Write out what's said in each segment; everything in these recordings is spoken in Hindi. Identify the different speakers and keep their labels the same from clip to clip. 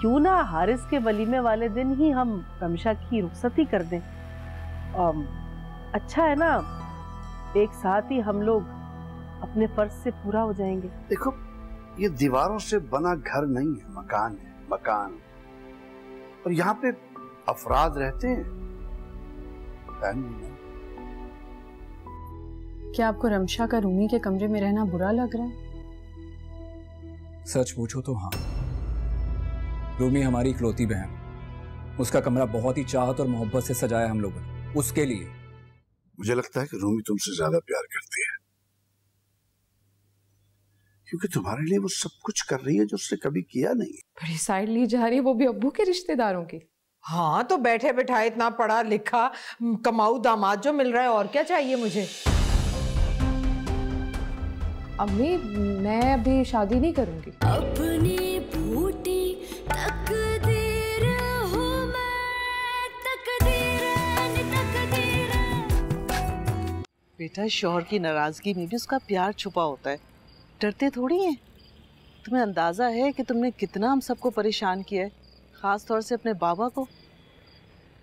Speaker 1: क्यों ना हारिस के वलीमे वाले दिन ही हम रमशा की रुखसती कर दें। अच्छा है ना, एक साथ ही हम लोग अपने फर्ज से पूरा हो जाएंगे।
Speaker 2: देखो, ये दीवारों से बना घर नहीं है, मकान है, मकान। और यहाँ पे अफराद रहते हैं, फैमिली।
Speaker 3: क्या आपको रमशा का रूमी के कमरे में रहना बुरा लग रहा है?
Speaker 4: सच पूछो तो हाँ। रूमी हमारी इकलौती बहन, उसका कमरा बहुत ही चाहत और मोहब्बत से सजाया हम लोगों ने उसके लिए।
Speaker 2: मुझे लगता है कि रूमी तुमसे ज्यादा प्यार करती है, क्योंकि तुम्हारे लिए वो सब कुछ कर रही है जो उसने कभी किया नहीं।
Speaker 3: बड़ी साइड ली जा रही है, वो भी अब्बू के रिश्तेदारों की।
Speaker 5: हाँ, तो बैठे बैठाए इतना पढ़ा लिखा कमाऊ दामाद जो मिल रहा है, और क्या चाहिए मुझे।
Speaker 3: अम्मी, मैं अभी शादी नहीं करूंगी।
Speaker 6: अपनी बूटी तकदीर हूँ मैं, तकदीर।
Speaker 7: बेटा, शौहर की नाराजगी में भी उसका प्यार छुपा होता है, डरते थोड़ी हैं। तुम्हें अंदाजा है कि तुमने कितना हम सबको परेशान किया है, खास तौर से अपने बाबा को।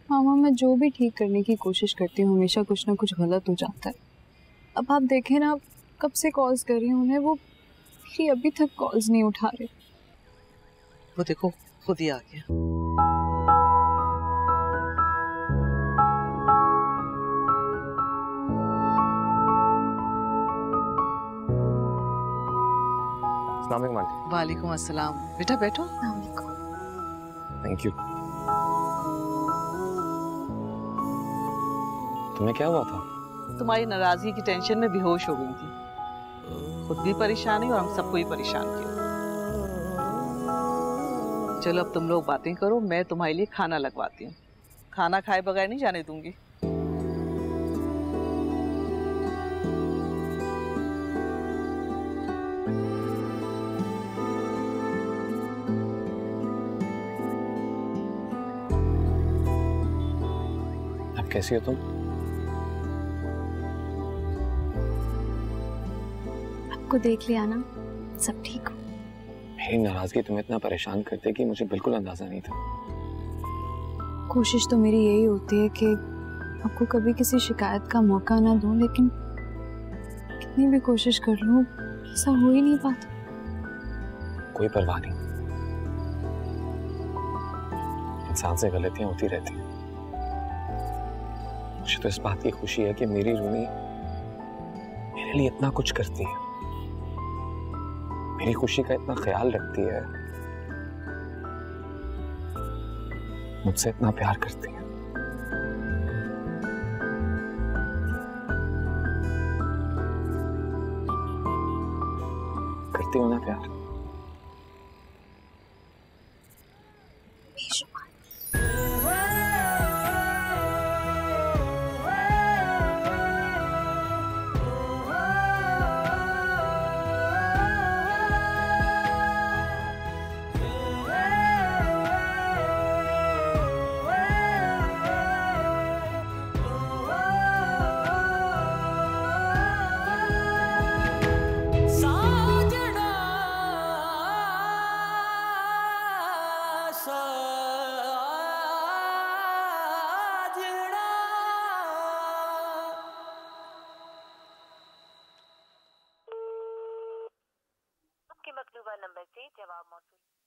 Speaker 3: मामा, मैं जो भी ठीक करने की कोशिश करती हूँ हमेशा कुछ ना कुछ गलत हो जाता है। अब आप देखें ना, कब से कॉल्स कर रही हूँ उन्हें, वो मेरी अभी तक कॉल्स नहीं उठा रहे।
Speaker 7: वो देखो, खुद ही आ गया। वालेकुम अस्सलाम। बेटा बैठो।
Speaker 8: Thank you. तुम्हें क्या हुआ था?
Speaker 7: तुम्हारी नाराजगी की टेंशन में बेहोश हो गई थी, खुद भी परेशान हुई और हम सबको ही परेशान किया। चलो अब तुम लोग बातें करो, मैं तुम्हारे लिए खाना लगवाती हूँ। खाना खाए बगैर नहीं जाने दूंगी।
Speaker 8: अब कैसी हो तुम?
Speaker 6: आपको देख लिया ना, सब ठीक हो।
Speaker 8: मेरी नाराजगी तुम्हें इतना परेशान करती है कि मुझे बिल्कुल अंदाजा नहीं था।
Speaker 6: कोशिश तो मेरी यही होती है कि आपको कभी किसी शिकायत का मौका ना दूं, लेकिन कितनी भी कोशिश कर लूं ऐसा हो ही नहीं पाता।
Speaker 8: कोई परवाह नहीं, इंसान से गलतियां होती रहती हैं। मुझे तो इस बात की खुशी है कि मेरी रूमी मेरे लिए इतना कुछ करती है, मेरी खुशी का इतना ख्याल रखती है, मुझसे इतना प्यार करती है। करती हो ना प्यार?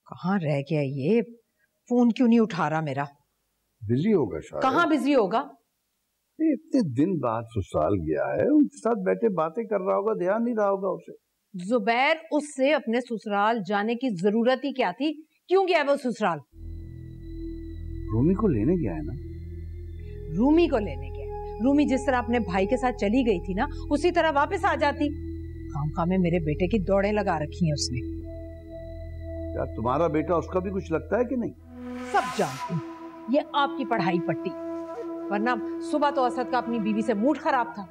Speaker 5: कहाँ रह गया ये? फोन क्यों नहीं उठा रहा मेरा?
Speaker 2: बिजी होगा शायद।
Speaker 5: कहाँ बिजी होगा?
Speaker 2: इतने दिन बाद ससुराल गया है, उनके साथ बैठे बातें कर रहा होगा, ध्यान नहीं रहा होगा उसे।
Speaker 5: जुबैर, उससे अपने ससुराल जाने की जरूरत ही क्या थी? क्यों गया वो ससुराल?
Speaker 2: रूमी को लेने गया है ना।
Speaker 5: रूमी को लेने गया? रूमी जिस तरह अपने भाई के साथ चली गई थी ना, उसी तरह वापस आ जाती। खामखा में मेरे बेटे की दौड़ें लगा रखी हैं उसने।
Speaker 2: यार, तुम्हारा बेटा उसका भी कुछ लगता है कि नहीं?
Speaker 5: सब जानती हूँ, ये आपकी पढ़ाई पट्टी, वरना सुबह तो असद का अपनी बीवी से मूड खराब था।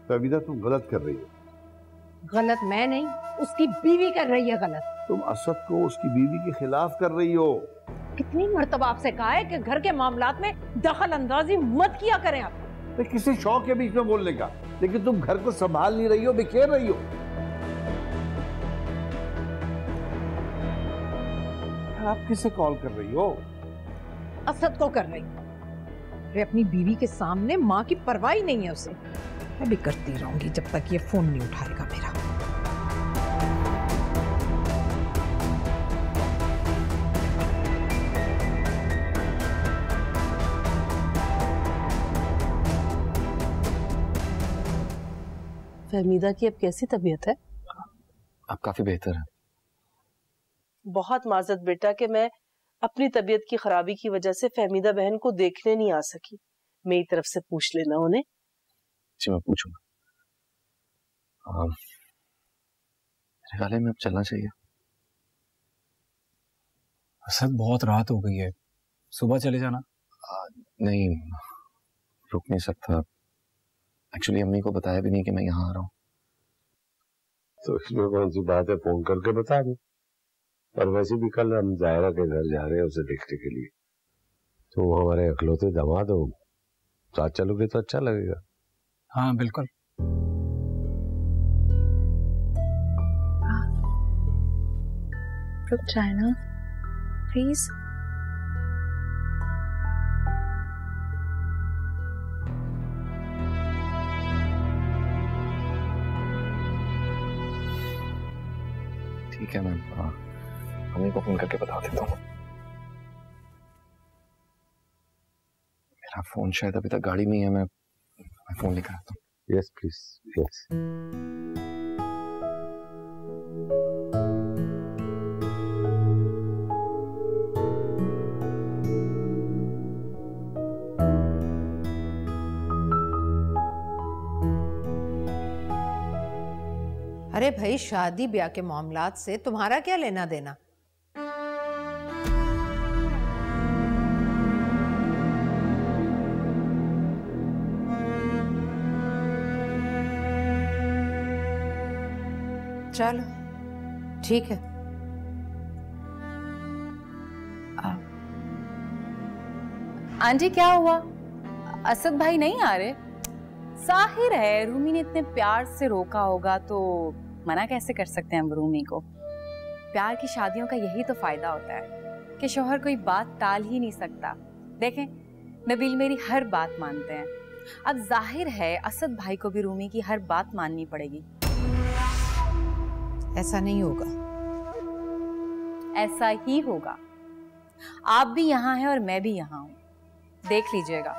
Speaker 2: कविता, तुम गलत कर रही हो।
Speaker 5: गलत मैं नहीं, उसकी बीवी कर रही है गलत।
Speaker 2: तुम असद को उसकी बीवी के खिलाफ कर रही हो।
Speaker 5: कितनी मर्तबा आपसे कहा है कि घर के मामलात में दखल अंदाजी मत किया करें आप।
Speaker 2: तो किसी शौक के बीच में बोलने का, लेकिन तुम घर को संभाल नहीं रही हो, बिखेर रही हो।
Speaker 9: आप किसे कॉल कर रही हो?
Speaker 5: असद को कर रही हूँ। अरे अपनी बीवी के सामने माँ की परवाह ही नहीं है उसे। मैं भी करती रहूंगी जब तक ये फोन नहीं उठाएगा मेरा।
Speaker 7: फहमीदा की अब कैसी तबीयत है?
Speaker 8: अब काफी बेहतर है।
Speaker 7: बहुत माजरत बेटा कि मैं अपनी तबीयत की खराबी की वजह से फहमीदा बहन को देखने नहीं आ सकी। मेरी तरफ से पूछ लेना उन्हें।
Speaker 8: जी मैं पूछूंगा। मेरे ख्याल में अब चलना चाहिए।
Speaker 4: असद बहुत रात हो गई है, सुबह चले जाना।
Speaker 8: नहीं, रुक नहीं सकता। एक्चुअली अम्मी को बताया भी नहीं कि मैं यहाँ आ रहा हूँ।
Speaker 9: तो इसमें कौन सी बात है, फोन करके बता दो। और वैसे भी कल हम जायरा के घर जा रहे हैं उसे देखने के लिए। तो हमारे अखलौते दामाद हो, साथ चलोगे तो अच्छा लगेगा।
Speaker 4: हाँ बिल्कुल।
Speaker 6: रुक जाए ना प्लीज।
Speaker 8: ठीक है, मैं अम्मी को फोन करके बता देता हूँ। मेरा फोन शायद अभी तक गाड़ी में ही है। मैं फोन लेकर आता हूँ।
Speaker 9: Yes please, yes.
Speaker 5: अरे भाई, शादी ब्याह के मामलात से तुम्हारा क्या लेना देना? चलो ठीक है।
Speaker 10: आंटी क्या हुआ? असद भाई नहीं आ रहे? जाहिर है रूमी ने इतने प्यार से रोका होगा, तो मना कैसे कर सकते हैं हम रूमी को। प्यार की शादियों का यही तो फायदा होता है कि शौहर कोई बात टाल ही नहीं सकता। देखें, नबील मेरी हर बात मानते हैं। अब जाहिर है असद भाई को भी रूमी की हर बात माननी पड़ेगी।
Speaker 5: ऐसा नहीं होगा।
Speaker 10: ऐसा ही होगा। आप भी यहाँ हैं और मैं भी यहाँ हूँ। देख लीजिएगा,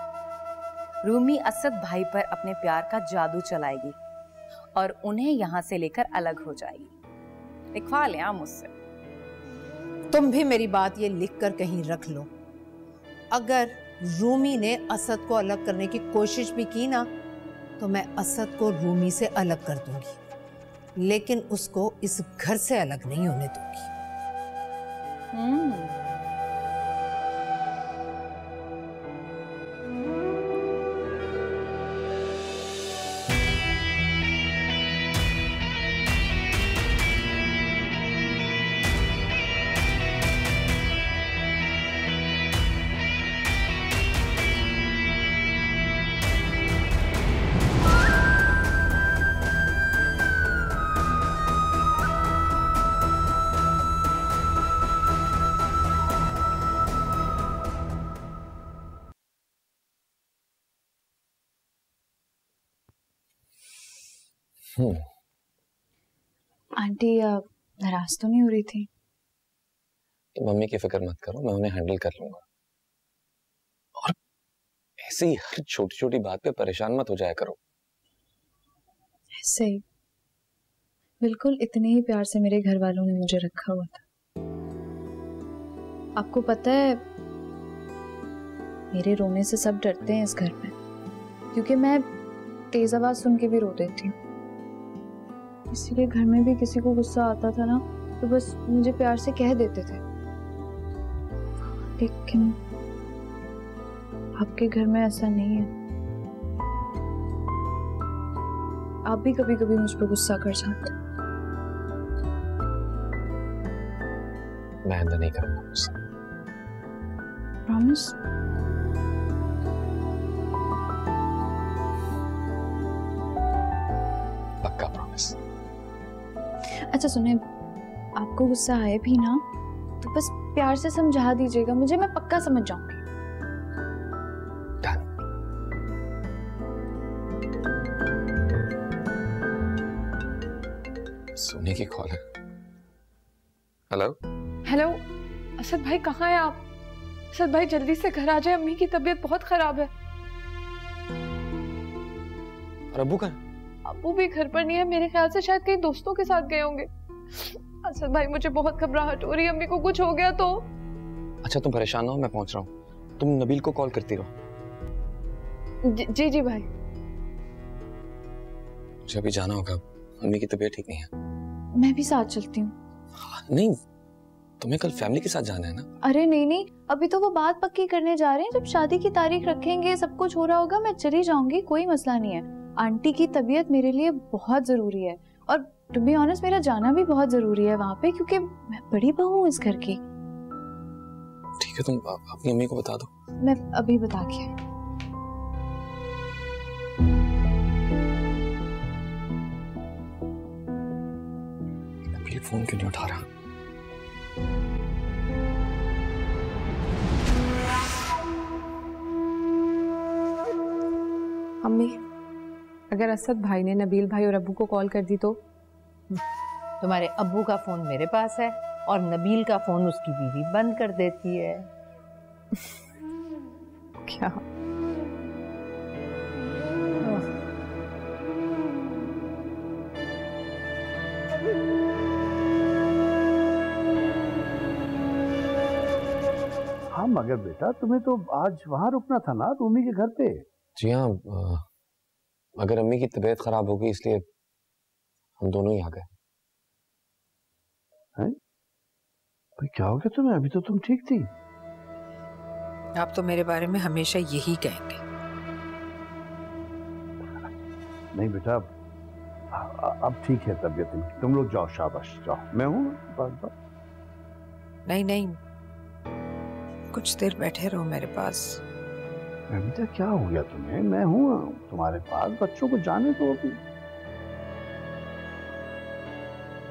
Speaker 10: रूमी असद भाई पर अपने प्यार का जादू चलाएगी और उन्हें यहाँ से लेकर अलग हो जाएगी। लिखवा लें आप मुझसे।
Speaker 5: तुम भी मेरी बात ये लिख कर कहीं रख लो। अगर रूमी ने असद को अलग करने की कोशिश भी की ना, तो मैं असद को रूमी से अलग कर दूंगी, लेकिन उसको इस घर से अलग नहीं होने दूंगी।
Speaker 6: आंटी नाराज तो नहीं हो रही थी?
Speaker 8: तो मम्मी की फिक्र मत करो, मैं उन्हें हैंडल कर लूंगा। और ऐसे ही हर छोटी छोटी बात पे परेशान मत हो जाया करो।
Speaker 6: ऐसे ही बिल्कुल इतने ही प्यार से मेरे घर वालों ने मुझे रखा हुआ था। आपको पता है, मेरे रोने से सब डरते हैं इस घर में, क्योंकि मैं तेज आवाज सुन के भी रो देती हूँ। इसीलिए घर में भी किसी को गुस्सा आता था ना, तो बस मुझे प्यार से कह देते थे। लेकिन आपके घर में ऐसा नहीं है। आप भी कभी कभी मुझ पर गुस्सा कर जाते।
Speaker 8: मैं आइंदा नहीं करूंगा गुस्सा।
Speaker 6: प्रॉमिस?
Speaker 8: पक्का प्रॉमिस।
Speaker 6: अच्छा सुने, आपको गुस्सा आए भी ना, तो बस प्यार से समझा दीजिएगा मुझे, मैं पक्का समझ जाऊंगी।
Speaker 8: सोने की कॉल है। हेलो
Speaker 3: हेलो, असद भाई कहाँ हैं आप? असद भाई जल्दी से घर आ जाए, अम्मी की तबीयत बहुत खराब है।
Speaker 8: और अब्बू कहाँ?
Speaker 3: अब्बू भी घर पर नहीं है, मेरे ख्याल से शायद कहीं दोस्तों के साथ गए होंगे। असद भाई मुझे बहुत घबराहट हो रही है, अम्मी को कुछ हो गया तो।
Speaker 8: अच्छा तुम परेशान ना हो, मैं पहुंच रहा हूँ, तुम नबील को कॉल करती रहो।
Speaker 3: जी जी भाई।
Speaker 8: मुझे अभी जाना होगा, अम्मी की तबीयत ठीक नहीं है।
Speaker 6: मैं भी साथ चलती हूँ।
Speaker 8: नहीं, तुम्हें कल फैमिली के साथ जाना है ना?
Speaker 6: अरे नहीं नहीं, अभी तो वो बात पक्की करने जा रहे हैं, जब शादी की तारीख रखेंगे, सब कुछ हो रहा होगा, मैं चली जाऊंगी, कोई मसला नहीं है। आंटी की तबीयत मेरे लिए बहुत जरूरी है, और टू बी ऑनेस्ट मेरा जाना भी बहुत जरूरी है वहाँ पे, क्योंकि मैं बड़ी बहू हूँ इस घर की।
Speaker 8: ठीक है, तुम अपनी अम्मी को बता दो।
Speaker 6: मैं अभी बता के।
Speaker 8: नबील फोन क्यों नहीं उठा रहा?
Speaker 5: अम्मी, अगर असद भाई ने नबील भाई और अब्बू को कॉल कर दी तो? तुम्हारे अब्बू का फोन मेरे पास है और नबील का फोन उसकी बीवी बंद कर देती है। क्या?
Speaker 2: हाँ मगर बेटा तुम्हें तो आज वहां रुकना था ना, रूमी के घर पे।
Speaker 8: जी हाँ, अगर अम्मी की तबीयत खराब हो गई इसलिए हम दोनों ही आ गए।
Speaker 2: हैं? भाई क्या हो गया तुम्हें? अभी तो तुम ठीक थी।
Speaker 5: आप तो मेरे बारे में हमेशा यही कहेंगे।
Speaker 2: नहीं बेटा, अब ठीक है तबीयत इनकी, तुम लोग जाओ, शाबाश जाओ, मैं हूँ बस।
Speaker 5: नहीं नहीं, कुछ देर बैठे रहो मेरे पास।
Speaker 2: बेटा क्या हो गया तुम्हें? मैं हूँ तुम्हारे पास, बच्चों को जाने दो अभी।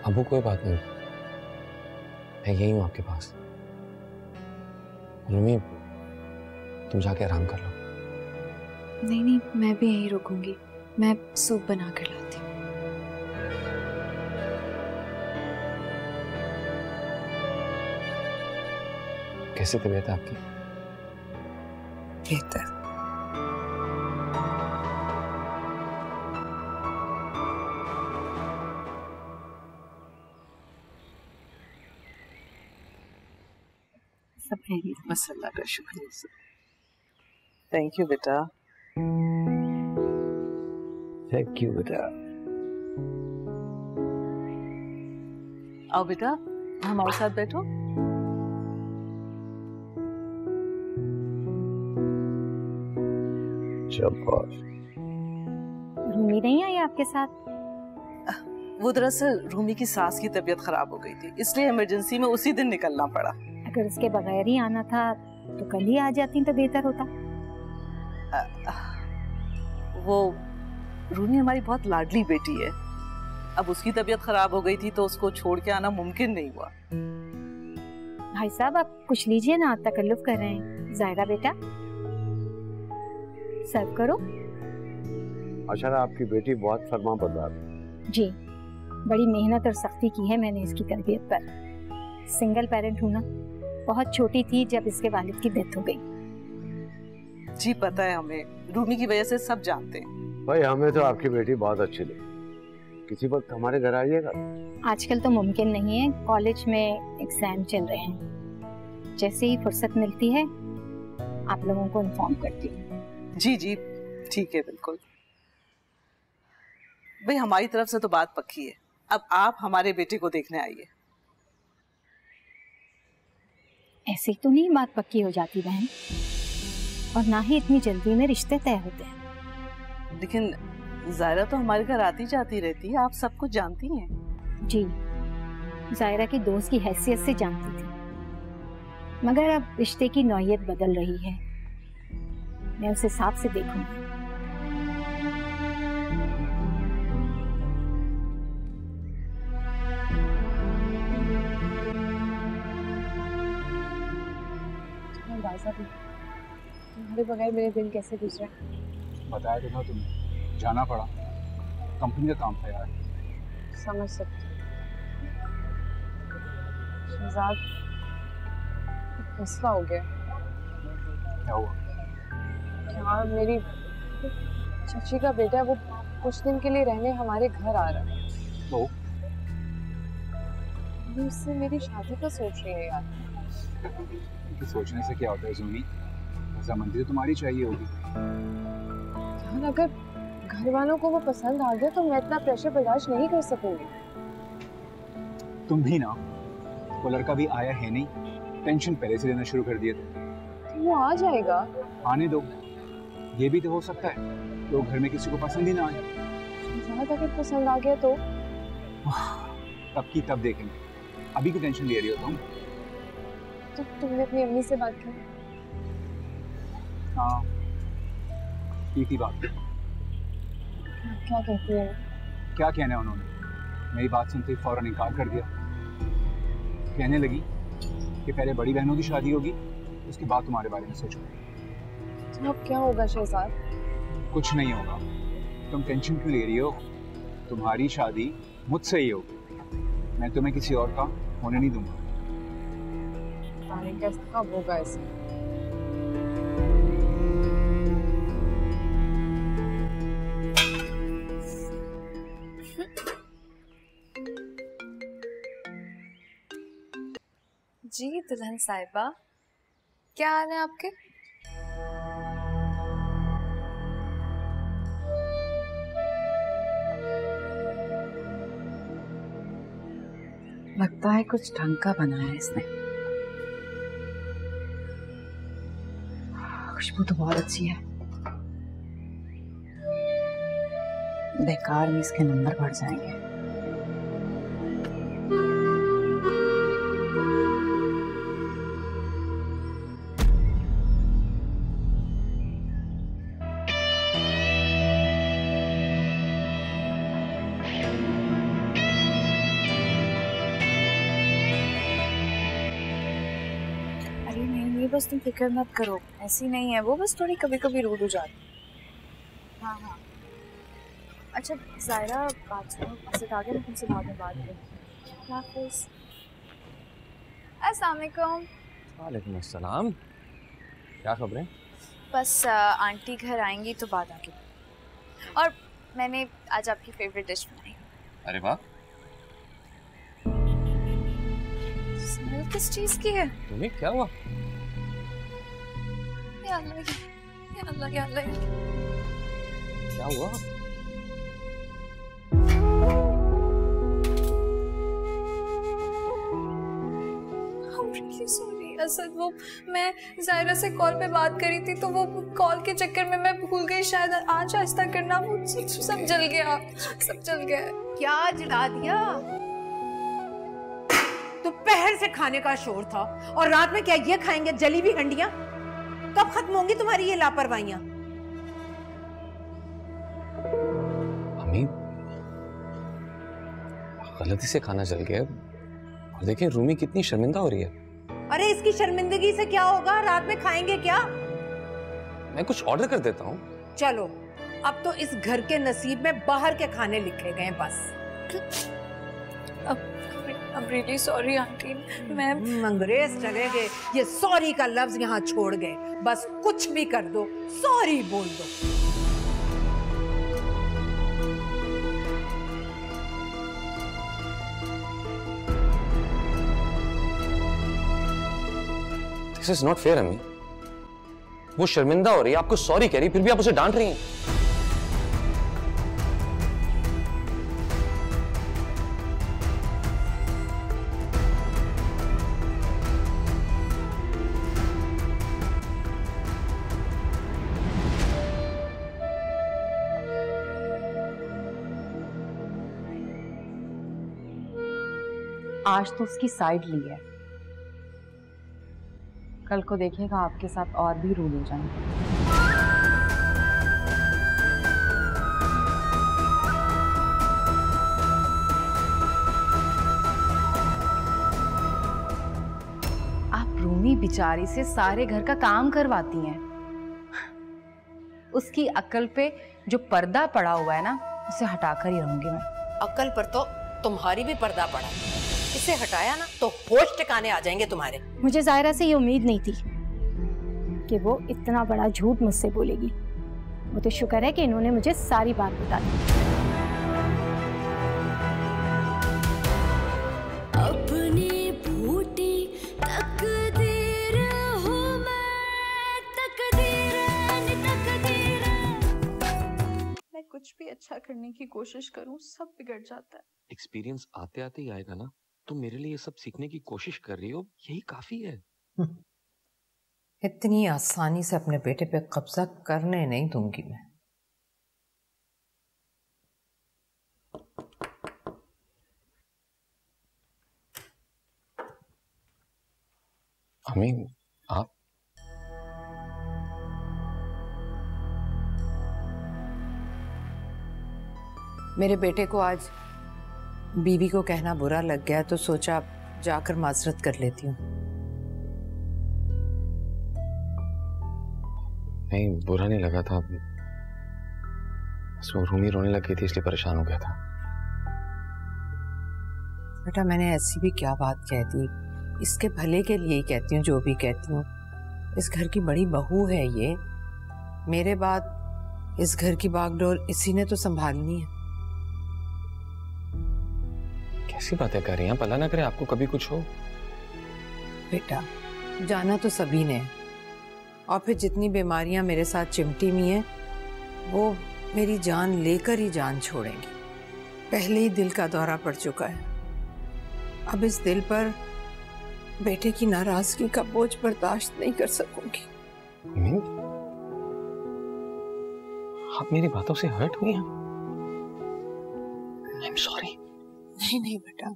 Speaker 8: अब्बू कोई बात नहीं, मैं यही हूँ आपके पास। रूमी तुम जाके आराम कर लो।
Speaker 6: नहीं नहीं, मैं भी यहीं रुकूंगी, मैं सूप बना कर लाती हूँ।
Speaker 8: कैसी तबीयत है आपकी?
Speaker 5: बेहतर।
Speaker 7: सब बस अल्लाह का शुक्र। थैंक यू बेटा।
Speaker 2: थैंक यू बेटा।
Speaker 7: आओ बेटा, हमारे साथ बैठो।
Speaker 11: रूमी नहीं आई आपके साथ?
Speaker 7: वो दरअसल रूमी की सास की तबीयत खराब हो गई थी, इसलिए इमरजेंसी में उसी दिन निकलना पड़ा।
Speaker 11: अगर उसके बगैर ही आना था तो कल ही आ जाती तो बेहतर होता।
Speaker 7: वो रूमी हमारी बहुत लाडली बेटी है, अब उसकी तबीयत खराब हो गई थी तो उसको छोड़ के आना मुमकिन नहीं हुआ।
Speaker 11: भाई साहब आप कुछ लीजिए ना, तकल्लुफ कर रहे हैं। जायरा बेटा सर्व करो।
Speaker 9: अच्छा, आपकी बेटी बहुत फरमा बरदार है।
Speaker 11: जी, बड़ी मेहनत और सख्ती की है मैंने इसकी तरबियत पर। सिंगल पेरेंट हूँ ना, बहुत छोटी थी जब इसके वालिद की डेथ हो गई।
Speaker 7: जी पता है हमें, रूमी की वजह से सब जानते हैं।
Speaker 9: भाई हमें तो आपकी बेटी बहुत अच्छी लगी, किसी वक्त हमारे घर आइएगा।
Speaker 11: आजकल तो मुमकिन नहीं है, कॉलेज में एग्जाम चल रहे हैं। जैसे ही फुर्सत मिलती है आप लोगों को इन्फॉर्म करती हूँ।
Speaker 7: जी जी ठीक है, बिल्कुल। भाई हमारी तरफ से तो बात पक्की है, अब आप हमारे बेटे को देखने आइए।
Speaker 11: ऐसे तो नहीं बात पक्की हो जाती बहन, और ना ही इतनी जल्दी में रिश्ते तय होते हैं।
Speaker 7: लेकिन जायरा तो हमारे घर आती जाती रहती है, आप सब कुछ जानती हैं।
Speaker 11: जी, जायरा की दोस्त की हैसियत से जानती थी, मगर अब रिश्ते की नौयत बदल रही है, मैं उस हिसाब से देखूंगी।
Speaker 3: अंदाजा भी तुम्हारे बगैर मेरे दिन कैसे गुजरे।
Speaker 4: बताया तो था तुम्हें, जाना पड़ा, कंपनी का काम था यार।
Speaker 3: समझ सकती हूँ शहजाद, मसला हो गया।
Speaker 4: क्या हुआ?
Speaker 3: यार मेरी चाची का बेटा है, वो कुछ दिन के लिए रहने हमारे घर आ रहा है।
Speaker 4: तो
Speaker 3: उससे मेरी शादी का सोच रही है यार।
Speaker 4: कि सोचने से क्या होता है ज़ूनी, रजामंदी तो तुम्हारी चाहिए होगी।
Speaker 3: यार अगर घर वालों को वो पसंद आ गया तो मैं इतना प्रेशर बर्दाश्त नहीं कर सकूंगी।
Speaker 4: तुम भी ना, वो लड़का भी आया है नहीं, टेंशन पहले से लेना शुरू कर दिया था।
Speaker 3: तो वो आ जाएगा।
Speaker 4: आने दो, ये भी तो हो सकता है तो घर में किसी को पसंद ही ना आए।
Speaker 3: ज्यादा अगर पसंद आ गया तो
Speaker 4: तब की तब देखेंगे, अभी की टेंशन ले रही हो तुम?
Speaker 3: तो तुमने अपनी अम्मी से बात की?
Speaker 4: हाँ की थी बात।
Speaker 3: क्या कहती है?
Speaker 4: क्या कहना है उन्होंने, मेरी बात सुनते ही फौरन इनकार कर दिया। कहने लगी कि पहले बड़ी बहनों की शादी होगी, उसके बाद तुम्हारे बारे में सोचो।
Speaker 3: तो अब क्या होगा शहजाद?
Speaker 4: कुछ नहीं होगा, तुम टेंशन क्यों ले रही हो? तुम्हारी शादी मुझसे ही होगी, मैं तुम्हें किसी और का होने नहीं दूंगा।
Speaker 3: कैसा होगा ऐसे?
Speaker 6: जी दुल्हन साहिबा, क्या हाल है आपके?
Speaker 10: लगता है कुछ ढंग का बनाया है इसने। खुशबू तो बहुत अच्छी है, बेकार में इसके नंबर बढ़ जाएंगे।
Speaker 6: बस तुम फिक्र मत करो, ऐसी नहीं है वो, बस थोड़ी कभी कभी रूड हो जाती है। हाँ हाँ अच्छा ज़ायरा, बात सुनो, असद आ गया, मैं तुमसे बाद में बात करूँगी। हाफिज़। अस्सलाम वालेकुम।
Speaker 8: वालेकुम अस्सलाम। क्या खबरें?
Speaker 6: बस आंटी घर आएंगी तो बात आगे। और मैंने आज आपकी फेवरेट डिश बनाई।
Speaker 8: अरे वाह।
Speaker 6: स्मेल किस चीज़ की है?
Speaker 8: तुम्हें क्या हुआ?
Speaker 6: या अल्लाह, या अल्लाह, या अल्लाह।
Speaker 8: क्या हुआ?
Speaker 6: I'm really sorry असद, वो मैं ज़ायरा से कॉल पे बात करी थी तो वो कॉल के चक्कर में मैं भूल गई, शायद आज आहिस्ता करना, वो सब जल गया, सब जल गया।
Speaker 5: क्या जला दिया? दोपहर से खाने का शोर था और रात में क्या ये खाएंगे जली हुई हंडियां? कब खत्म होंगी तुम्हारी ये लापरवाहियां?
Speaker 8: अम्मी, गलती से खाना जल गया और देखिए रूमी कितनी शर्मिंदा हो रही है।
Speaker 5: अरे इसकी शर्मिंदगी से क्या होगा, रात में खाएंगे क्या?
Speaker 8: मैं कुछ ऑर्डर कर देता हूँ।
Speaker 5: चलो, अब तो इस घर के नसीब में बाहर के खाने लिखे गए बस।
Speaker 6: I'm really sorry आंटी, मैं
Speaker 5: अंग्रेज चले गए, ये सॉरी का लफ्ज यहाँ छोड़ गए, बस कुछ भी कर दो सॉरी बोल दो।
Speaker 8: This is not fair अम्मी। वो शर्मिंदा हो रही है, आपको सॉरी कह रही, फिर भी आप उसे डांट रही हैं।
Speaker 10: आज तो उसकी साइड ली है, कल को देखिएगा आपके साथ और भी रूल हो जाएंगे। आप रूमी बिचारी से सारे घर का काम करवाती हैं। उसकी अक्ल पे जो पर्दा पड़ा हुआ है ना, उसे हटाकर ही रहूंगी मैं।
Speaker 5: अक्ल पर तो तुम्हारी भी पर्दा पड़ा, इसे हटाया ना तो होश ठिकाने आ जाएंगे तुम्हारे।
Speaker 11: मुझे जायरा से ये उम्मीद नहीं थी कि वो इतना बड़ा झूठ मुझसे बोलेगी। वो तो शुक्र है कि इन्होंने मुझे सारी बात बता दी।
Speaker 12: अपनी बूटी तकदीर हूँ मैं, तकदीर तकदीर।
Speaker 3: मैं कुछ भी अच्छा करने की कोशिश करूं, सब बिगड़ जाता है।
Speaker 8: एक्सपीरियंस आते आते ही आएगा ना। तुम मेरे लिए ये सब सीखने की कोशिश कर रही हो, यही काफी है।
Speaker 5: इतनी आसानी से अपने बेटे पे कब्जा करने नहीं दूंगी मैं।
Speaker 8: अम्मी, आप?
Speaker 5: मेरे बेटे को आज बीवी को कहना बुरा लग गया तो सोचा जाकर माजरत कर लेती हूँ।
Speaker 8: नहीं, बुरा नहीं लगा था। वो रूमी रोने लगी थी इसलिए परेशान हो गया था।
Speaker 5: बेटा मैंने ऐसी भी क्या बात कह दी, इसके भले के लिए ही कहती हूँ जो भी कहती हूँ। इस घर की बड़ी बहू है ये, मेरे बाद इस घर की बागडोर इसी ने तो संभालनी है।
Speaker 8: कैसी बातें कर रही हैं? भला ना करे आपको कभी कुछ हो।
Speaker 5: बेटा जाना तो सभी ने, और फिर जितनी बीमारियां मेरे साथ चिमटी हुई हैं वो मेरी जान लेकर ही जान छोड़ेंगी। पहले ही दिल का दौरा पड़ चुका है, अब इस दिल पर बेटे की नाराजगी का बोझ बर्दाश्त नहीं कर सकूंगी।
Speaker 8: आप मेरी बातों से हर्ट हुई हैं? I am sorry.
Speaker 5: नहीं नहीं बेटा,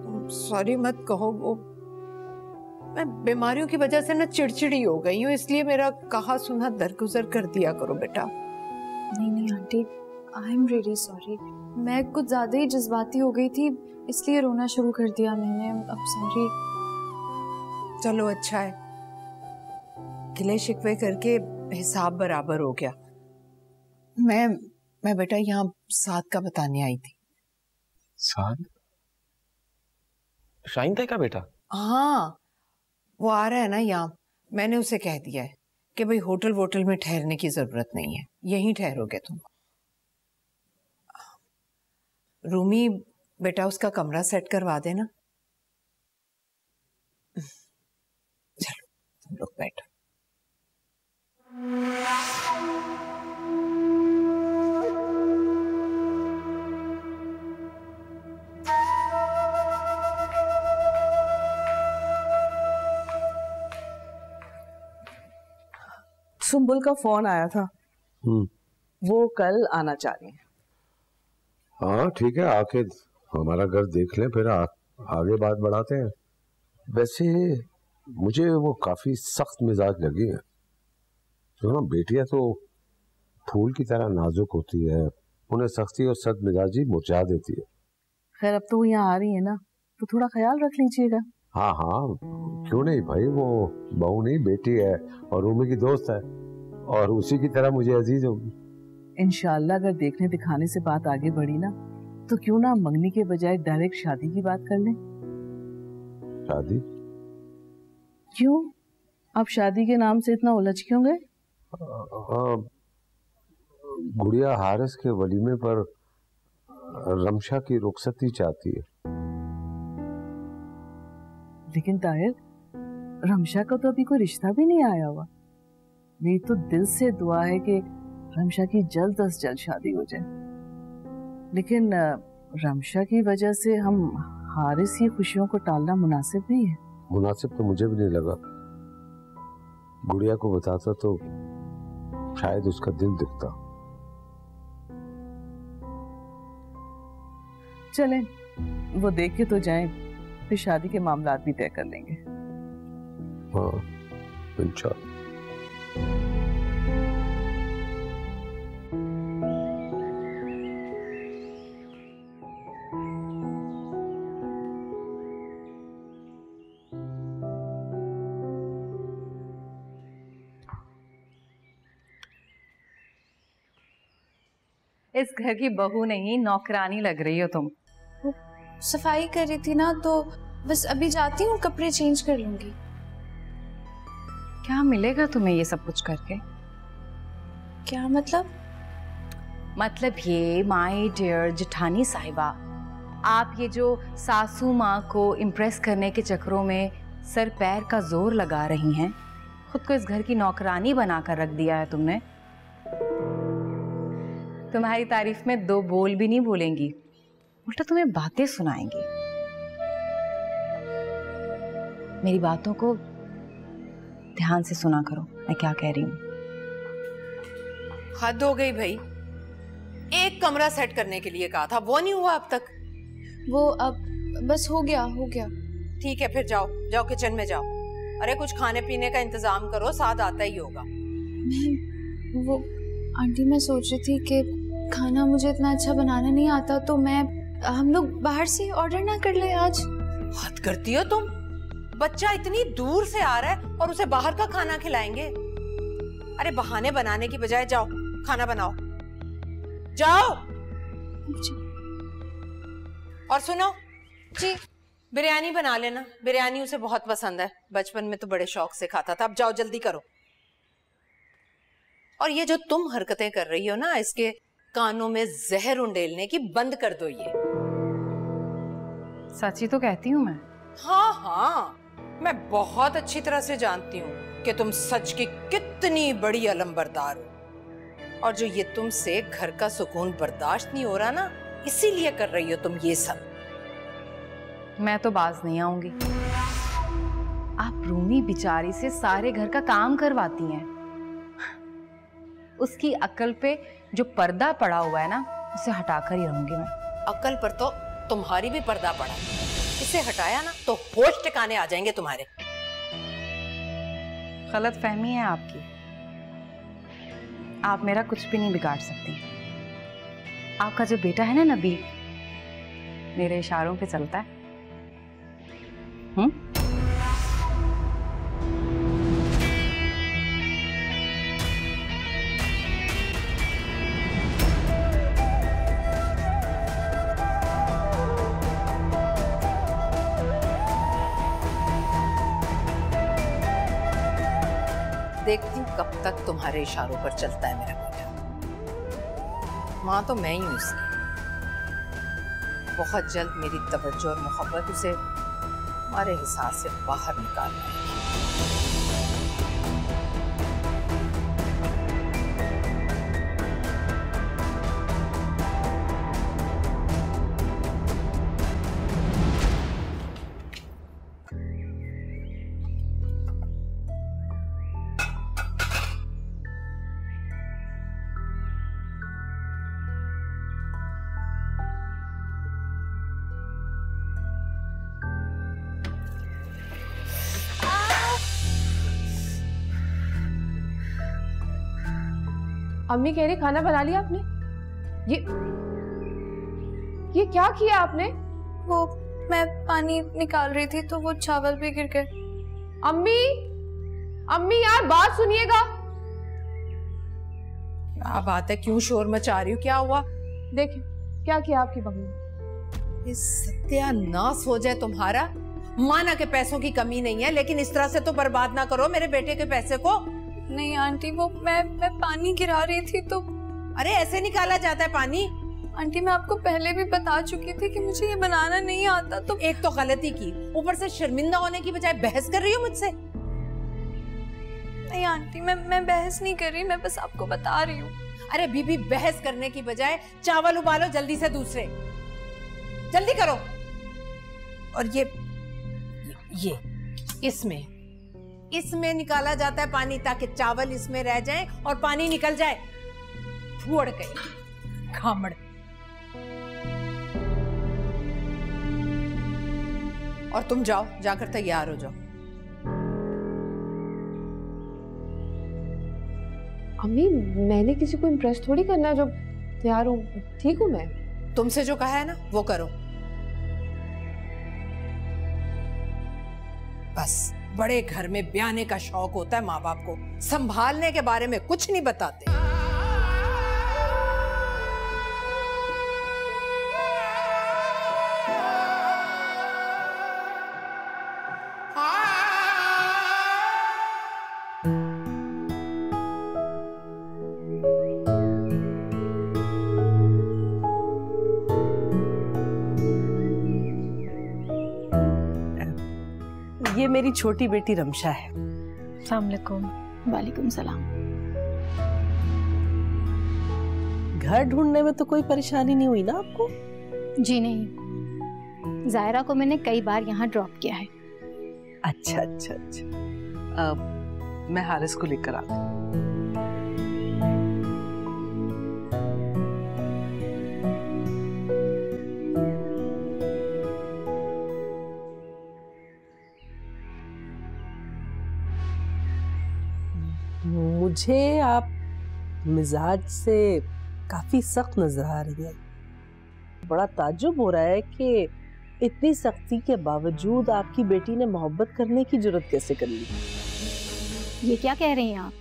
Speaker 5: तुम सॉरी मत कहो। वो मैं बीमारियों की वजह से ना चिड़चिड़ी हो गई हूँ, इसलिए मेरा कहा सुना दरगुजर कर दिया करो बेटा।
Speaker 3: नहीं नहीं aunty, I am really sorry. मैं कुछ ज्यादा ही जज्बाती हो गई थी, इसलिए रोना शुरू कर दिया मैंने। अब सॉरी।
Speaker 5: चलो अच्छा है, गिले शिकवे करके हिसाब बराबर हो गया। मैं बेटा यहाँ साद का बताने आई थी।
Speaker 8: साद? शाइन था का बेटा?
Speaker 5: हाँ, वो आ रहा है ना यहाँ। मैंने उसे कह दिया है कि भाई होटल वोटल में ठहरने की जरूरत नहीं है, यहीं ठहरोगे तुम। रूमी बेटा उसका कमरा सेट करवा देना। चलो तुम लोग बैठो।
Speaker 7: सुंबुल का फोन आया था, वो कल आना चाह रही है।
Speaker 9: हाँ ठीक है, आके हमारा घर देख लें, फिर आगे बात बढ़ाते हैं। वैसे मुझे वो काफी सख्त मिजाज लगी है। तो ना बेटियां तो फूल की तरह नाजुक होती है, उन्हें सख्ती और सख्त मिजाजी मुरझा देती है।
Speaker 7: खैर अब तो वो यहाँ आ रही है ना, तो थोड़ा ख्याल रख लीजिएगा।
Speaker 9: हाँ हाँ क्यों नहीं भाई, वो बहू नहीं बेटी है और रूमी की दोस्त है और उसी की तरह मुझे अजीज होगी।
Speaker 7: इंशाल्लाह अगर देखने दिखाने से बात आगे बढ़ी ना, तो क्यों ना मंगनी के बजाय डायरेक्ट शादी की बात कर लें।
Speaker 9: शादी?
Speaker 7: क्यों, आप शादी के नाम से इतना उलझ क्यों गए?
Speaker 9: गुड़िया हारिस के वलीमे पर रमशा की रुखसती चाहती है।
Speaker 7: लेकिन ताहिर, रमशा का तो अभी कोई रिश्ता भी नहीं आया हुआ। मेरी तो दिल से दुआ है कि रमशा की जल्द अज जल्द शादी हो जाए, लेकिन रमशा की वजह से हम हारिस की खुशियों को टालना मुनासिब नहीं है।
Speaker 9: मुनासिब तो मुझे भी नहीं लगा। गुड़िया को बताता तो शायद उसका दिल दुखता।
Speaker 7: चलें, वो देख के तो जाएं, फिर शादी के मामलात भी तय कर लेंगे।
Speaker 9: हाँ इंशाल्लाह।
Speaker 10: इस घर की बहू नहीं नौकरानी लग रही हो तुम।
Speaker 6: सफाई कर रही थी ना, तो बस अभी जाती हूँ, कपड़े चेंज कर लूंगी।
Speaker 10: क्या मिलेगा तुम्हें ये सब कुछ करके?
Speaker 6: क्या मतलब?
Speaker 10: मतलब ये माय डियर जेठानी साहिबा, आप ये जो सासू माँ को इम्प्रेस करने के चक्करों में सर पैर का जोर लगा रही हैं, खुद को इस घर की नौकरानी बनाकर रख दिया है तुमने। तुम्हारी तारीफ में दो बोल भी नहीं बोलेंगी, उल्टा तुम्हें बातें सुनाएंगी। मेरी बातों को ध्यान से सुना करो, मैं क्या कह रही हूँ।
Speaker 5: हद हो गई भाई, एक कमरा सेट करने के लिए कहा था, वो नहीं हुआ अब तक।
Speaker 6: वो अब बस हो गया।
Speaker 5: ठीक है, फिर जाओ जाओ किचन में जाओ। अरे कुछ खाने पीने का इंतजाम करो, साथ आता ही होगा।
Speaker 6: वो आंटी, मैं सोच रही थी कि खाना मुझे इतना अच्छा बनाना नहीं आता, तो हम लोग बाहर से ऑर्डर ना कर ले आज।
Speaker 5: हद करती हो तुम, बच्चा इतनी दूर से आ रहा है और उसे बाहर का खाना खिलाएंगे? अरे बहाने बनाने की बजाय जाओ खाना बनाओ, जाओ। और सुनो
Speaker 6: जी,
Speaker 5: बिरयानी बना लेना, बिरयानी उसे बहुत पसंद है, बचपन में तो बड़े शौक से खाता था। अब जाओ जल्दी करो। और ये जो तुम हरकतें कर रही हो ना, इसके कानों में जहर उंडेलने की बंद कर दो। ये
Speaker 10: सच्ची तो कहती हूँ मैं।
Speaker 5: हाँ, मैं बहुत अच्छी तरह से जानती हूँ कि तुम सच की कितनी बड़ी अलंबरदार हो, और जो ये तुमसे घर का सुकून बर्दाश्त नहीं हो रहा ना, इसीलिए कर रही हो तुम ये सब।
Speaker 10: मैं तो बाज नहीं आऊंगी। आप रूमी बिचारी से सारे घर का काम करवाती हैं। उसकी अक्ल पे जो पर्दा पड़ा हुआ है ना, उसे हटाकर ही रहूंगी मैं।
Speaker 5: अक्ल पर तो तुम्हारी भी पर्दा पड़ा, इसे हटाया ना तो होश ठिकाने आ जाएंगे तुम्हारे।
Speaker 10: गलत फहमी है आपकी, आप मेरा कुछ भी नहीं बिगाड़ सकती। आपका जो बेटा है ना नबी, मेरे इशारों पे चलता है।
Speaker 5: देखती हूँ कब तक तुम्हारे इशारों पर चलता है मेरा बेटा। माँ तो मैं ही हूँ उसकी। बहुत जल्द मेरी तवज्जो और मोहब्बत उसे हमारे हिसाब से बाहर निकाल लाएगी।
Speaker 13: अम्मी कह रही खाना बना लिया आपने? ये क्या किया आपने?
Speaker 6: वो मैं पानी निकाल रही थी तो वो चावल भी गिर गए।
Speaker 13: अम्मी यार बात सुनिएगा।
Speaker 5: क्या बात है, क्यों शोर मचा रही हो? क्या हुआ?
Speaker 13: देखिए क्या किया आपकी बहू ने।
Speaker 5: इस सत्यानाश हो जाए तुम्हारा। माना के पैसों की कमी नहीं है, लेकिन इस तरह से तो बर्बाद ना करो मेरे बेटे के पैसे को।
Speaker 6: नहीं आंटी, वो मैं पानी गिरा रही थी तो।
Speaker 5: अरे ऐसे निकाला जाता है पानी?
Speaker 6: आंटी मैं आपको पहले भी बता चुकी थी कि मुझे ये बनाना नहीं आता। तो
Speaker 5: एक तो गलती की, ऊपर से शर्मिंदा होने की बजाय बहस कर रही हो मुझसे।
Speaker 6: नहीं आंटी, मैं बहस नहीं कर रही, मैं बस आपको बता रही हूँ।
Speaker 5: अरे बीबी, बहस करने की बजाय चावल उबालो जल्दी से, दूसरे जल्दी करो। और ये इसमें निकाला जाता है पानी, ताकि चावल इसमें रह जाए और पानी निकल जाए। फुड़ गई खामड़। और तुम जाओ, जाकर तैयार हो जाओ।
Speaker 13: अम्मी मैंने किसी को इम्प्रेस थोड़ी करना है, जो तैयार हूँ, ठीक हूँ मैं।
Speaker 5: तुमसे जो कहा है ना वो करो बस। बड़े घर में ब्याने का शौक होता है माँ बाप को, संभालने के बारे में कुछ नहीं बताते।
Speaker 1: ये मेरी छोटी बेटी रमशा है।
Speaker 11: अस्सलाम वालेकुम। वालेकुम सलाम।
Speaker 1: घर ढूंढने में तो कोई परेशानी नहीं हुई ना आपको?
Speaker 11: जी नहीं, जायरा को मैंने कई बार यहाँ ड्रॉप किया है।
Speaker 1: अच्छा अच्छा अच्छा।
Speaker 7: मैं हारिस को लेकर आती हूँ।
Speaker 1: मुझे आप मिजाज से काफी सख्त नजर आ रही है। बड़ा ताज्जुब हो रहा है कि इतनी सख्ती के बावजूद आपकी बेटी ने मोहब्बत करने की जरूरत कैसे कर ली?
Speaker 11: ये क्या कह रही हैं आप?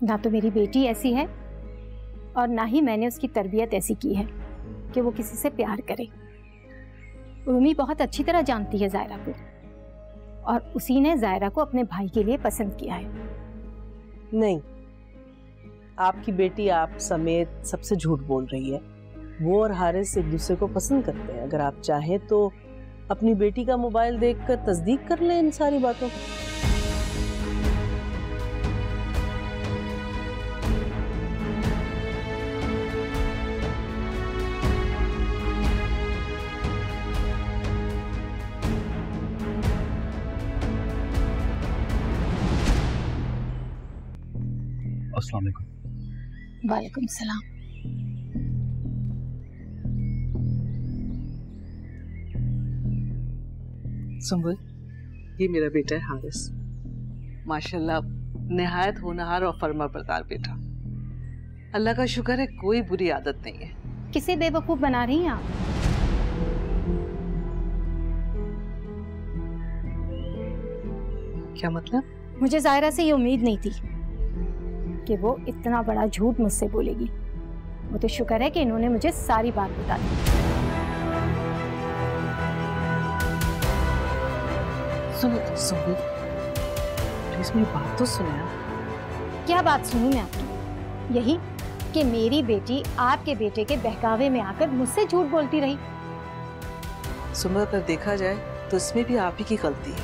Speaker 11: ना तो मेरी बेटी ऐसी है और ना ही मैंने उसकी तरबियत ऐसी की है कि वो किसी से प्यार करे। रूमी बहुत अच्छी तरह जानती है जायरा को और उसी ने जायरा को अपने भाई के लिए पसंद किया है।
Speaker 1: नहीं, आपकी बेटी आप समेत सबसे झूठ बोल रही है। वो और हारिस एक दूसरे को पसंद करते हैं। अगर आप चाहें तो अपनी बेटी का मोबाइल देखकर तस्दीक कर लें इन सारी बातों को।
Speaker 4: अस्सलाम वालेकुम।
Speaker 11: वालेकुम सलाम।
Speaker 7: सुंबुल, ये मेरा बेटा है हारिस। माशाल्लाह निहायत होनहार और फर्माबरदार बेटा। अल्लाह का शुक्र है कोई बुरी आदत नहीं है।
Speaker 11: किसे बेवकूफ बना रही हैं आप?
Speaker 7: क्या मतलब?
Speaker 11: मुझे जायरा से ये उम्मीद नहीं थी कि वो इतना बड़ा झूठ मुझसे बोलेगी। वो तो शुक्र है कि इन्होंने मुझे सारी बात बता दी।
Speaker 7: सुंबुल, प्लीज मेरी बात तो सुनिए।
Speaker 11: क्या बात सुनूं मैं आपकी? यही कि मेरी बेटी आपके बेटे के बहकावे में आकर मुझसे झूठ बोलती रही।
Speaker 7: सुंबुल, अगर देखा जाए तो इसमें भी आप ही की गलती है।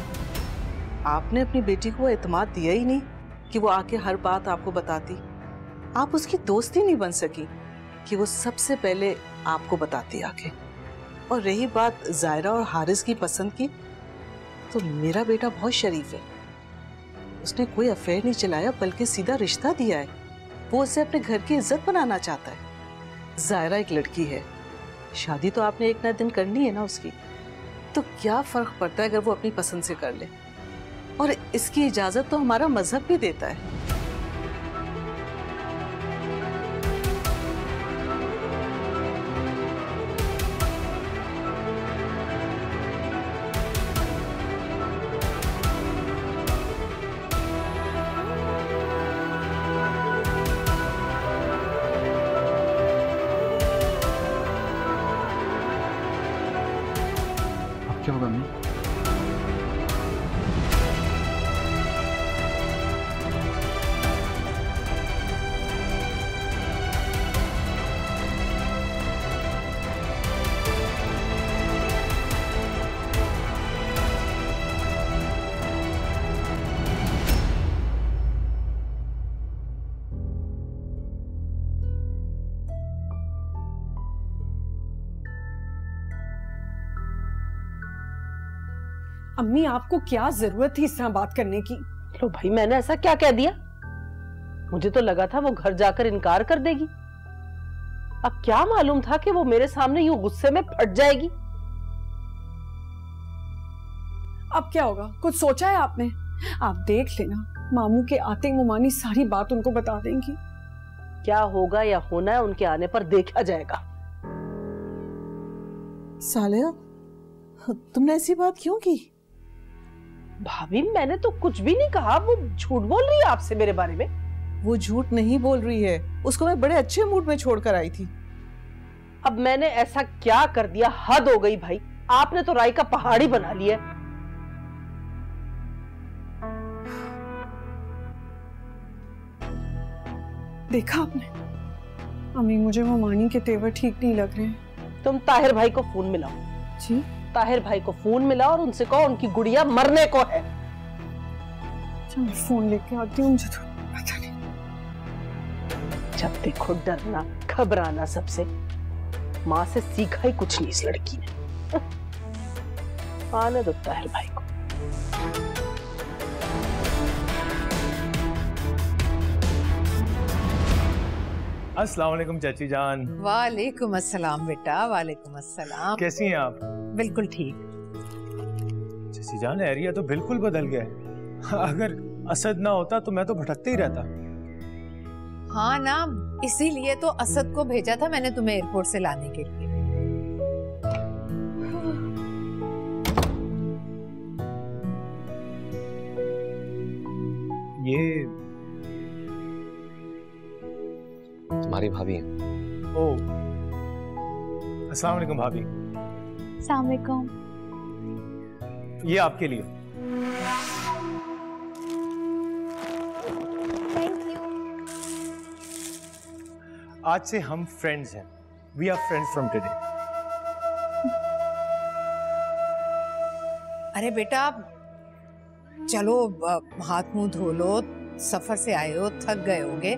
Speaker 7: आपने अपनी बेटी को एतमाद दिया ही नहीं कि वो आके हर बात आपको बताती। आप उसकी दोस्ती नहीं बन सकी कि वो सबसे पहले आपको बताती आके। और रही बात जायरा और हारिस की पसंद की, तो मेरा बेटा बहुत शरीफ है। उसने कोई अफेयर नहीं चलाया बल्कि सीधा रिश्ता दिया है। वो उसे अपने घर की इज्जत बनाना चाहता है। जायरा एक लड़की है, शादी तो आपने एक ना दिन करनी है ना उसकी। तो क्या फर्क पड़ता है अगर वो अपनी पसंद से कर ले? और इसकी इजाजत तो हमारा मजहब भी देता है।
Speaker 4: अब क्या होगा अम्मी?
Speaker 14: अम्मी, आपको क्या जरूरत थी इस तरह बात करने की?
Speaker 1: लो भाई, मैंने ऐसा क्या कह दिया? मुझे तो लगा था वो घर जाकर इनकार कर देगी। अब क्या मालूम था कि वो मेरे सामने यूं गुस्से में फट जाएगी।
Speaker 14: अब क्या होगा? कुछ सोचा है आपने? आप देख लेना, मामू के आते मुमानी सारी बात उनको बता देंगी।
Speaker 1: क्या होगा या होना है उनके आने पर देखा जाएगा।
Speaker 7: सालेहा, तुमने ऐसी बात क्यों की?
Speaker 1: भाभी, मैंने तो कुछ भी नहीं कहा। वो झूठ बोल रही है आपसे मेरे बारे में।
Speaker 7: वो झूठ नहीं बोल रही है। उसको मैं बड़े अच्छे मूड में छोड़कर आई थी।
Speaker 1: अब मैंने ऐसा क्या कर दिया? हद हो गई भाई। आपने तो राई का पहाड़ी बना लिया।
Speaker 14: देखा आपने? अम्मी मुझे वो मानी के तेवर ठीक नहीं लग रहे हैं।
Speaker 1: तुम ताहिर भाई को फोन मिलाओ।
Speaker 14: जी?
Speaker 1: ताहिर भाई को फोन मिलाओ और उनसे कहो उनकी गुड़िया मरने को है।
Speaker 14: चल फोन लेके आती हूँ, मुझे तो पता नहीं।
Speaker 1: जब देखो डरना घबराना सबसे, माँ से सीखा ही कुछ नहीं इस लड़की ने। आने दो ताहिर भाई को।
Speaker 15: अस्सलाम वालेकुम चाची जान।
Speaker 5: वालेकुम अस्सलाम बेटा, वालेकुम अस्सलाम।
Speaker 15: कैसी हैं आप?
Speaker 5: बिल्कुल ठीक।
Speaker 15: चाची जान एरिया तो बिल्कुल बदल गया है। अगर असद ना होता तो मैं तो भटकते ही रहता।
Speaker 5: हाँ ना, इसीलिए तो असद को भेजा था मैंने तुम्हें एयरपोर्ट से लाने के लिए।
Speaker 15: ये
Speaker 8: तुम्हारी भाभी है।
Speaker 15: ओ, अस्सलाम वालेकुम भाभी।
Speaker 6: अस्सलाम वालेकुम।
Speaker 15: ये आपके लिए। आज से हम फ्रेंड्स हैं। We are friends from today.
Speaker 5: अरे बेटा चलो हाथ मुंह धो लो, सफर से आए हो, थक गए होगे,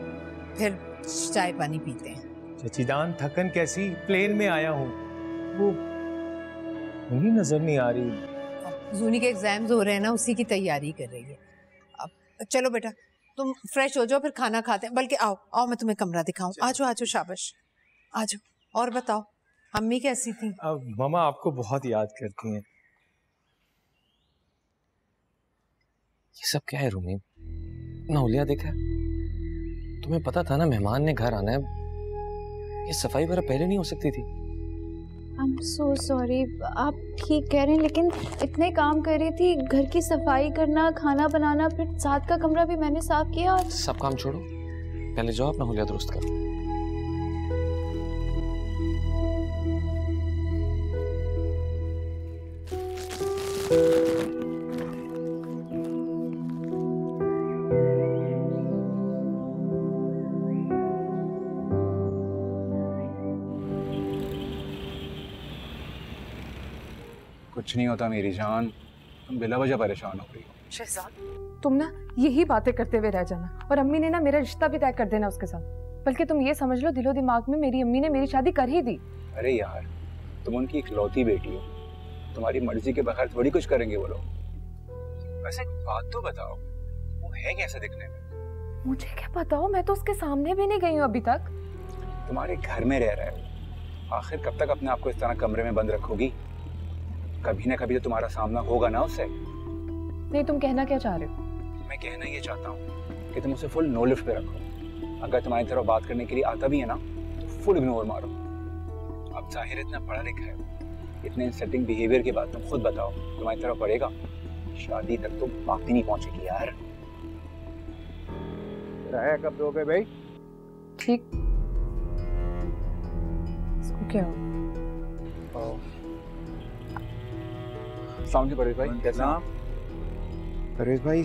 Speaker 5: फिर चाय पानी पीते हैं।
Speaker 15: चाची जान थकन कैसी, प्लेन में आया हूँ। वो मुझे नजर नहीं आ रही।
Speaker 5: जूनी के एग्जाम्स हो रहे हैं ना, उसी की तैयारी कर रही है। अब चलो बेटा तुम फ्रेश हो जाओ, फिर खाना खाते हैं। बल्कि आओ आओ मैं तुम्हें कमरा दिखाऊं। आजो आजो, शाबाश आजो। और बताओ अम्मी कैसी थी?
Speaker 15: मामा आपको बहुत याद करती हैं।
Speaker 8: ये सब क्या है रूमी? नौलिया देखा? तुम्हें पता था ना मेहमान ने घर आना है। ये सफाई वगैरह पहले नहीं हो सकती थी?
Speaker 6: I'm so sorry। आप ठीक कह रहे हैं, लेकिन इतने काम कर रही थी, घर की सफाई करना, खाना बनाना, फिर साथ का कमरा भी मैंने साफ किया। और
Speaker 8: सब काम छोड़ो, पहले जाओ अपना हुलिया दुरुस्त करो।
Speaker 4: कुछ नहीं होता मेरी जान, तुम बिला वजह परेशान हो रही हो।
Speaker 16: शहजाद तुम ना यही बातें करते हुए रह जाना, और अम्मी ने ना मेरा रिश्ता भी तय कर देना उसके साथ। बल्कि तुम ये समझ लो दिलो दिमाग में मेरी अम्मी ने मेरी शादी कर ही दी।
Speaker 4: अरे यार तुम उनकी इकलौती बेटी हो, तुम्हारी मर्जी के बगैर थोड़ी कुछ करेंगे वो लोग। वैसे एक बात तो बताओ, वो है कैसे दिखने में?
Speaker 16: मुझे क्या पता हो, मैं तो उसके सामने भी नहीं गई हूँ अभी तक।
Speaker 4: तुम्हारे घर में रह रहा है, आखिर कब तक अपने आप को इस तरह कमरे में बंद रखोगी? कभी ना कभी तो तुम्हारा सामना होगा ना उससे।
Speaker 16: नहीं, तुम कहना क्या चाह रहे हो?
Speaker 4: मैं कहना ये चाहता हूँ कि तुम उसे फुल नो लिफ्ट पे रखो। अगर तुम्हारी तरफ बात करने के लिए आता भी है ना तो फुल इग्नोर मारो। अब जाहिर इतना पढ़ा लिखा है, इतने इंसल्टिंग बिहेवियर के बाद तुम खुद बताओ तुम्हारी तरफ पड़ेगा? शादी तक तो बात ही नहीं पहुंचेगी यार।
Speaker 17: राय कब दोगे भाई?
Speaker 16: ठीक, इसको क्या हो?
Speaker 4: परवेज भाई कैसा?
Speaker 17: परवेज भाई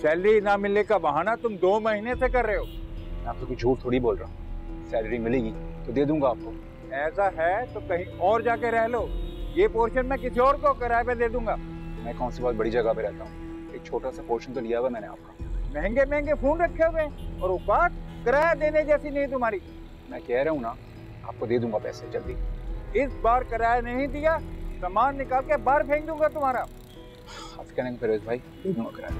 Speaker 17: सैलरी ना मिलने का बहाना तुम 2 महीने से कर रहे हो।
Speaker 4: मैं आपको कुछ झूठ थोड़ी बोल रहा हूँ। सैलरी मिलेगी तो दे दूंगा आपको।
Speaker 17: ऐसा है तो कहीं और जाके रह लो, ये पोर्शन मैं किसी और को किराए पे दे दूंगा।
Speaker 4: मैं कौन सी बहुत बड़ी जगह पे रहता हूँ, एक छोटा सा पोर्शन तो लिया हुआ मैंने आपका।
Speaker 17: महंगे महंगे फोन रखे हुए हैं और औकात किराया देने जैसी नहीं तुम्हारी।
Speaker 4: मैं कह रहा हूँ ना, आपको दे दूंगा पैसे जल्दी।
Speaker 17: इस बार किराया नहीं दिया, सामान निकाल के बाहर फेंक दूंगा तुम्हारा।
Speaker 4: आप कहेंगे परवेज भाई, दे दूंगा किराया।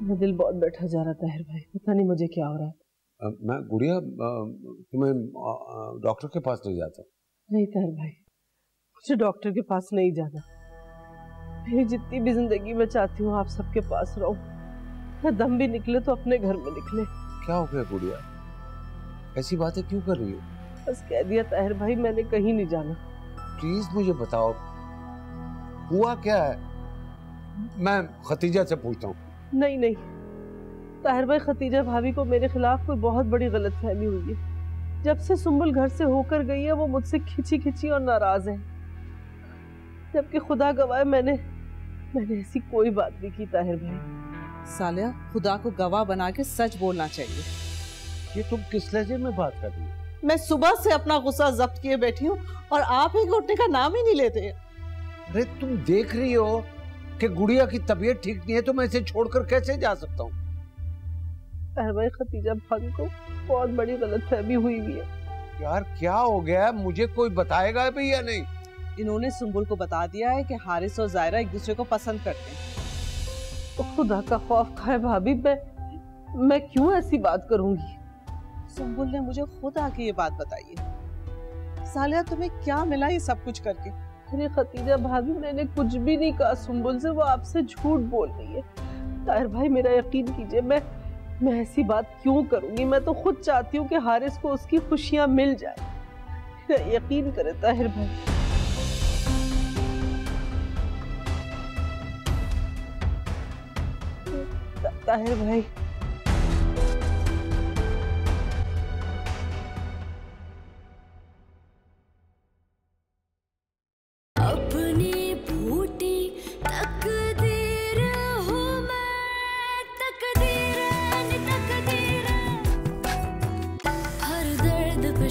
Speaker 1: मेरा दिल बहुत बैठा जा रहा था भाई, पता नहीं मुझे क्या हो रहा है।
Speaker 9: मैं गुड़िया तुम्हें डॉक्टर के पास ले जाता।
Speaker 1: नहीं ताहिर भाई, मुझे डॉक्टर के पास नहीं जाना। मेरी जितनी भी जिंदगी में चाहती हूँ आप सबके पास रहूं। मैं दम भी निकले तो अपने घर में निकले।
Speaker 9: क्या हो गया गुड़िया, ऐसी बातें क्यों कर रही हो?
Speaker 1: बस कह दिया ताहिर भाई, मैंने कहीं नहीं जाना।
Speaker 9: प्लीज मुझे बताओ हुआ क्या है, मैं खतीजा से पूछता हूँ।
Speaker 1: नहीं नहीं ताहिर भाई, खतीजा भाभी को मेरे खिलाफ कोई बहुत बड़ी गलतफहमी हुई है। जब से सुंबुल घर से होकर गई है वो मुझसे खिंची खिंची और नाराज है, जबकि खुदा गवाह मैंने ऐसी कोई बात नहीं की। ताहिर भाई,
Speaker 18: सालिया, खुदा को गवाह बना के सच बोलना चाहिए।
Speaker 9: ये तुम किस लहजे में बात कर रही हो?
Speaker 18: मैं सुबह से अपना गुस्सा जब्त किए बैठी हूँ और आप ही उठने का नाम ही नहीं लेते।
Speaker 9: अरे तुम देख रही हो कि गुड़िया की तबीयत ठीक नहीं है, तो मैं इसे छोड़कर कैसे जा सकता हूँ?
Speaker 1: ताहिर भाई, खतीजा भाभी को बहुत बड़ी गलतफहमी हुई है।
Speaker 9: यार क्या हो गया, मुझे कोई बताएगा भी या नहीं?
Speaker 18: इन्होंने सुंबुल को बता दिया है कि हारिस और जायरा एक दूसरे को पसंद करते हैं।
Speaker 1: तो खुदा का खौफ खाए भाभी, मैं क्यों ऐसी बात करूंगी?
Speaker 18: सुंबुल ने मुझे खुद आके ये बात बताई है। सालिया, तुम्हें क्या मिला ये सब कुछ करके?
Speaker 1: अरे खतीजा भाभी, मैंने कुछ भी नहीं कहा सुंबुल से, वो आपसे झूठ बोल रही है। ताहिर भाई, मेरा यकीन कीजिए, मैं ऐसी बात क्यों करूंगी? मैं तो खुद चाहती हूँ कि हारिस को उसकी खुशियां मिल जाए। यकीन करे ताहिर भाई। ताहिर भाई,
Speaker 12: अपनी फूटी तकदीर हूँ मैं, तकदीर हर दर्द पे